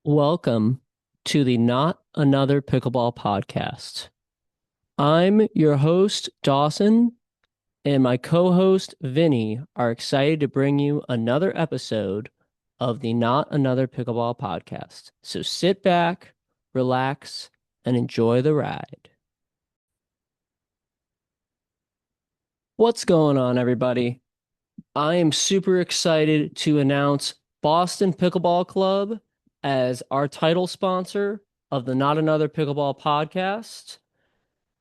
Welcome to the Not Another Pickleball podcast. I'm your host, Dawson, and my co-host, Vinny, are excited to bring you another episode of the Not Another Pickleball podcast. So sit back, relax, and enjoy the ride. What's going on, everybody? I am super excited to announce Boston Pickleball Club as our title sponsor of the Not Another Pickleball podcast.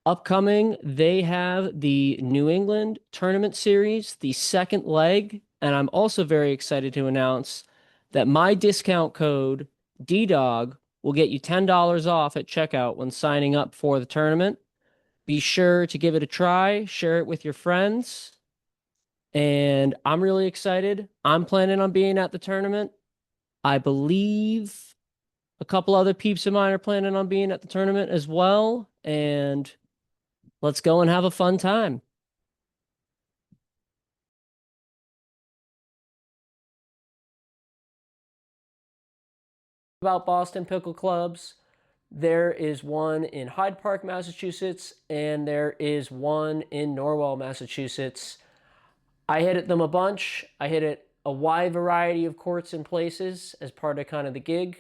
Upcoming, they have the New England Tournament Series, the second leg, and I'm also very excited to announce that my discount code DDOG will get you $10 off at checkout when signing up for the tournament. Be sure to give it a try, share it with your friends, and I'm really excited. I'm planning on being at the tournament. I believe a couple other peeps of mine are planning on being at the tournament as well, and let's go and have a fun time. About Boston Pickle Clubs, there is one in Hyde Park, Massachusetts, and there is one in Norwell, Massachusetts. I hit at them a bunch. I hit at a wide variety of courts and places as part of kind of the gig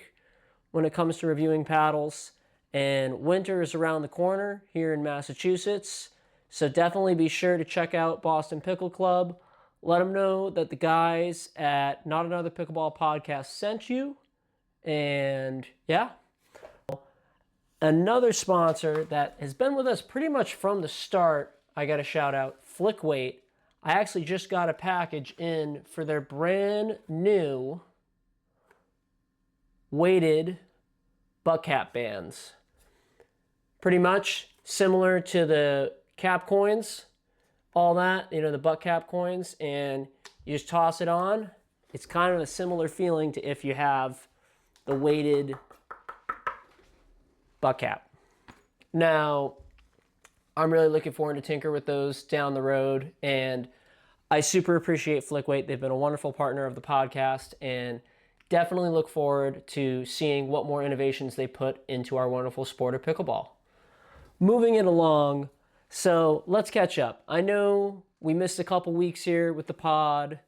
when it comes to reviewing paddles. And winter is around the corner here in Massachusetts. So definitely be sure to check out Boston Pickle Club. Let them know that the guys at Not Another Pickleball Podcast sent you. And yeah. Another sponsor that has been with us pretty much from the start, I got to shout out Flickweights. I actually just got a package in for their brand new weighted butt cap bands. Pretty much similar to the cap coins, all that, the butt cap coins, and you just toss it on. It's kind of a similar feeling to if you have the weighted butt cap. Now, I'm really looking forward to tinker with those down the road, and I super appreciate Flickweights. They've been a wonderful partner of the podcast, and definitely look forward to seeing what more innovations they put into our wonderful sport of pickleball. Moving it along, so let's catch up. I know we missed a couple weeks here with the pod.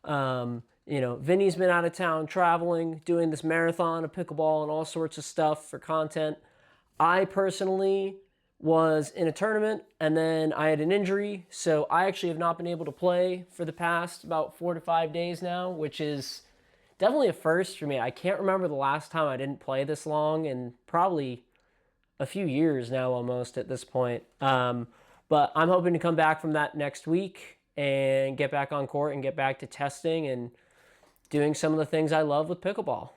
Vinny's been out of town traveling, doing this marathon of pickleball and all sorts of stuff for content. I personally was in a tournament and then I had an injury, so I actually have not been able to play for the past about 4 to 5 days now, which is definitely a first for me. I can't remember the last time I didn't play this long, and probably a few years now almost at this point. But I'm hoping to come back from that next week and get back on court and get back to testing and doing some of the things I love with pickleball.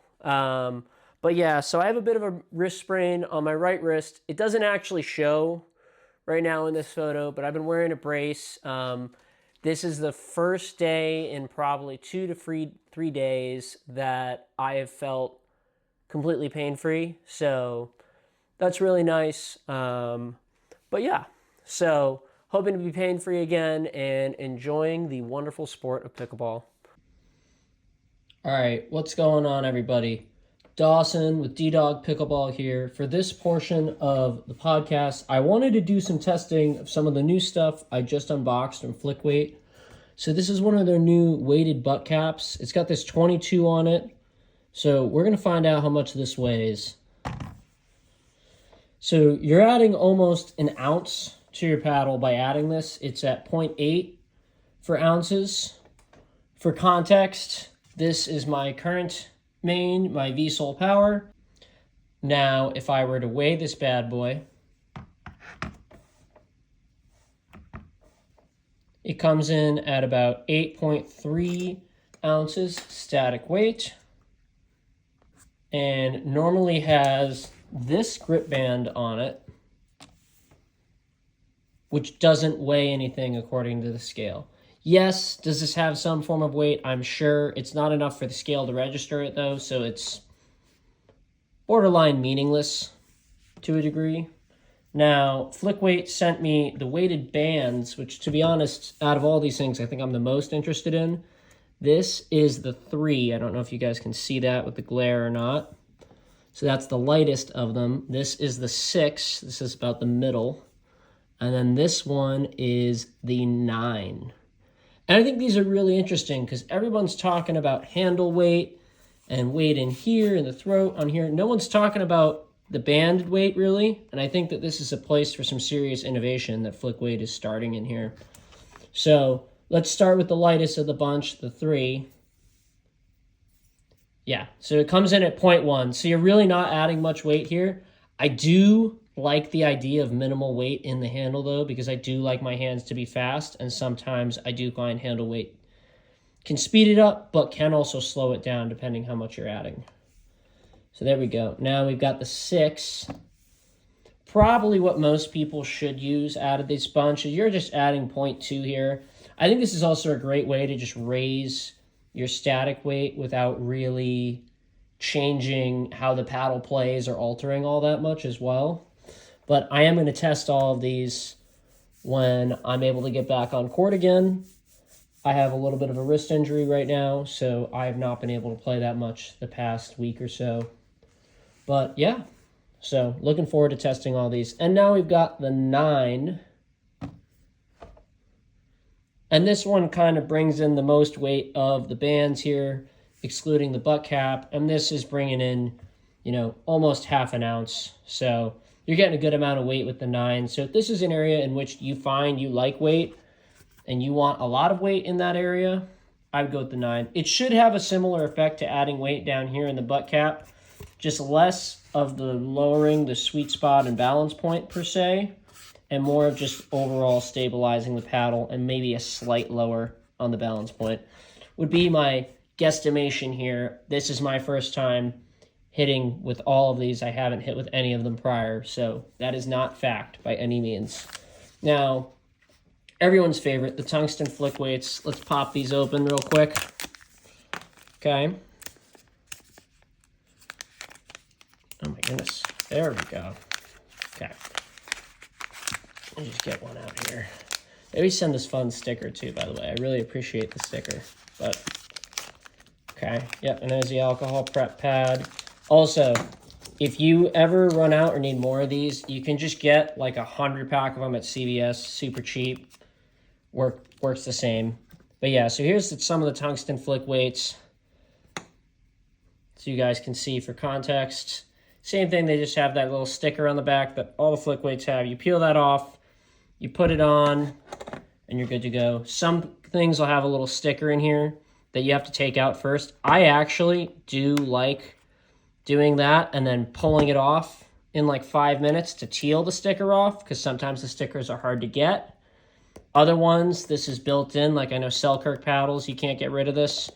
But yeah, so I have a bit of a wrist sprain on my right wrist. It doesn't actually show right now in this photo, but I've been wearing a brace. This is the first day in probably 2 to 3 days that I have felt completely pain-free. So that's really nice. But yeah, so hoping to be pain-free again and enjoying the wonderful sport of pickleball. All right, what's going on, everybody? Dawson with DDOG Pickleball here. For this portion of the podcast, I wanted to do some testing of some of the new stuff I just unboxed from Flickweights. So this is one of their new weighted butt caps. It's got this 22 on it. So we're going to find out how much this weighs. So you're adding almost an ounce to your paddle by adding this. It's at 0.8 for ounces. For context, this is my current main, my V-Sol Power. Now, if I were to weigh this bad boy, it comes in at about 8.3 ounces static weight, and normally has this grip band on it, which doesn't weigh anything according to the scale. Yes, does this have some form of weight? I'm sure. It's not enough for the scale to register it, though, so it's borderline meaningless to a degree. Now, Flickweights sent me the weighted bands, which, to be honest, out of all these things, I think I'm the most interested in. This is the 3. I don't know if you guys can see that with the glare or not. So that's the lightest of them. This is the 6. This is about the middle. And then this one is the 9. And I think these are really interesting because everyone's talking about handle weight and weight in here, in the throat, on here. No one's talking about the banded weight, really. And I think that this is a place for some serious innovation that Flickweight is starting in here. So let's start with the lightest of the bunch, the 3. Yeah, so it comes in at 0.1. So you're really not adding much weight here. I do like the idea of minimal weight in the handle, though, because I do like my hands to be fast, and sometimes I do find handle weight can speed it up, but can also slow it down depending how much you're adding. So there we go. Now we've got the 6. Probably what most people should use out of this bunch. You're just adding 0.2 here. I think this is also a great way to just raise your static weight without really changing how the paddle plays or altering all that much as well. But I am going to test all of these when I'm able to get back on court again. I have a little bit of a wrist injury right now, so I have not been able to play that much the past week or so. But yeah, so looking forward to testing all these. And now we've got the 9. And this one kind of brings in the most weight of the bands here, excluding the butt cap. And this is bringing in, almost half an ounce. So you're getting a good amount of weight with the 9. So if this is an area in which you find you like weight and you want a lot of weight in that area, I would go with the 9. It should have a similar effect to adding weight down here in the butt cap, just less of the lowering the sweet spot and balance point per se, and more of just overall stabilizing the paddle and maybe a slight lower on the balance point would be my guesstimation here. This is my first time hitting with all of these. I haven't hit with any of them prior, so that is not fact by any means. Now, everyone's favorite, the tungsten Flickweights. Let's pop these open real quick. Okay. Oh my goodness. There we go. Okay. I'll just get one out here. Maybe send this fun sticker too, by the way. I really appreciate the sticker. But, okay. Yep, and there's the alcohol prep pad. Also, if you ever run out or need more of these, you can just get like 100 pack of them at CVS, super cheap. Works the same. But yeah, so here's some of the tungsten Flickweights, so you guys can see for context. Same thing, they just have that little sticker on the back that all the Flickweights have. You peel that off, you put it on, and you're good to go. Some things will have a little sticker in here that you have to take out first. I actually do like doing that and then pulling it off in like 5 minutes to peel the sticker off, because sometimes the stickers are hard to get. Other ones, this is built in, like I know Selkirk paddles, you can't get rid of this,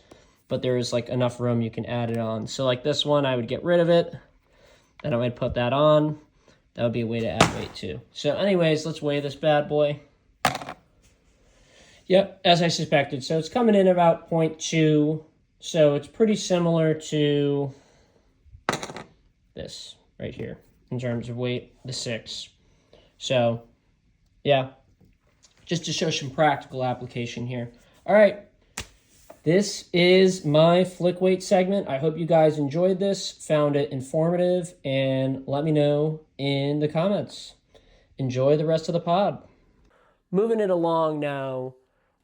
but there is like enough room you can add it on. So like this one, I would get rid of it, then I would put that on. That would be a way to add weight too. So anyways, let's weigh this bad boy. Yep, as I suspected. So it's coming in about 0.2. So it's pretty similar to this right here in terms of weight, the 6. So yeah, just to show some practical application here. All right, this is my Flickweight segment. I hope you guys enjoyed this, found it informative, and let me know in the comments. Enjoy the rest of the pod. Moving it along now,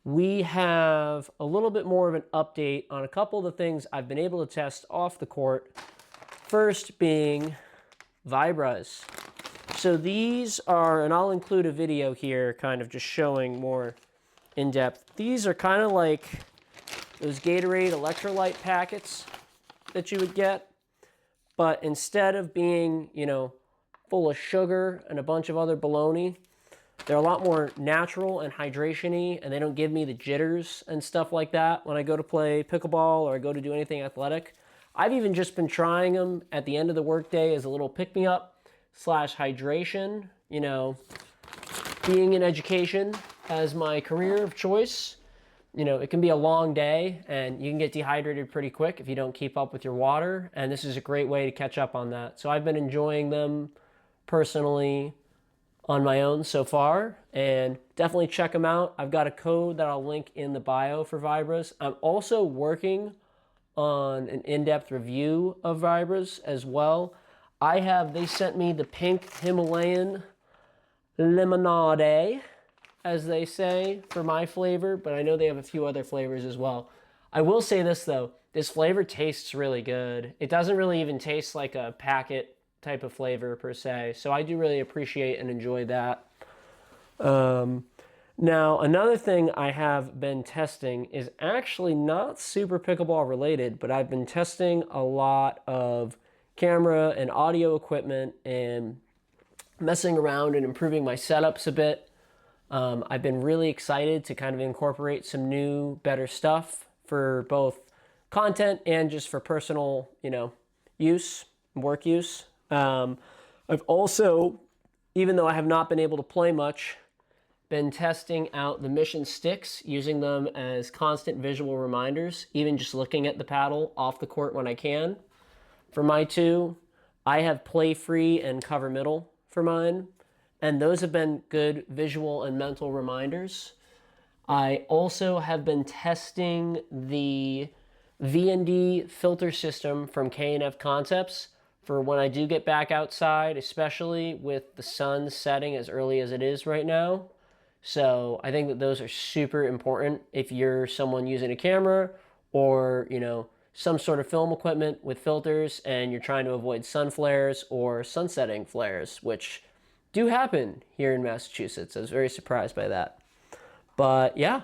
we have a little bit more of an update on a couple of the things I've been able to test off the court. First being Vibras. So these are, and I'll include a video here kind of just showing more in depth. These are kind of like those Gatorade electrolyte packets that you would get, but instead of being, full of sugar and a bunch of other baloney, they're a lot more natural and hydration-y, and they don't give me the jitters and stuff like that when I go to play pickleball or I go to do anything athletic. I've even just been trying them at the end of the workday as a little pick-me-up / hydration, being in education as my career of choice. It can be a long day and you can get dehydrated pretty quick if you don't keep up with your water, and this is a great way to catch up on that. So I've been enjoying them personally on my own so far, and definitely check them out. I've got a code that I'll link in the bio for Vibras. I'm also working on an in-depth review of Vibras as well. They sent me the pink Himalayan lemonade, as they say, for my flavor, but I know they have a few other flavors as well. I will say this though, this flavor tastes really good. It doesn't really even taste like a packet type of flavor per se, so I do really appreciate and enjoy that. Now, another thing I have been testing is actually not super pickleball related, but I've been testing a lot of camera and audio equipment and messing around and improving my setups a bit. I've been really excited to kind of incorporate some new, better stuff for both content and just for personal, use, work use. I've also, even though I have not been able to play much, been testing out the Mission sticks, using them as constant visual reminders, even just looking at the paddle off the court when I can. For my two, I have Play Free and Cover Middle for mine, and those have been good visual and mental reminders. I also have been testing the V&D filter system from K&F Concepts for when I do get back outside, especially with the sun setting as early as it is right now. So I think that those are super important if you're someone using a camera or, some sort of film equipment with filters and you're trying to avoid sun flares or sunsetting flares, which do happen here in Massachusetts. I was very surprised by that. But yeah,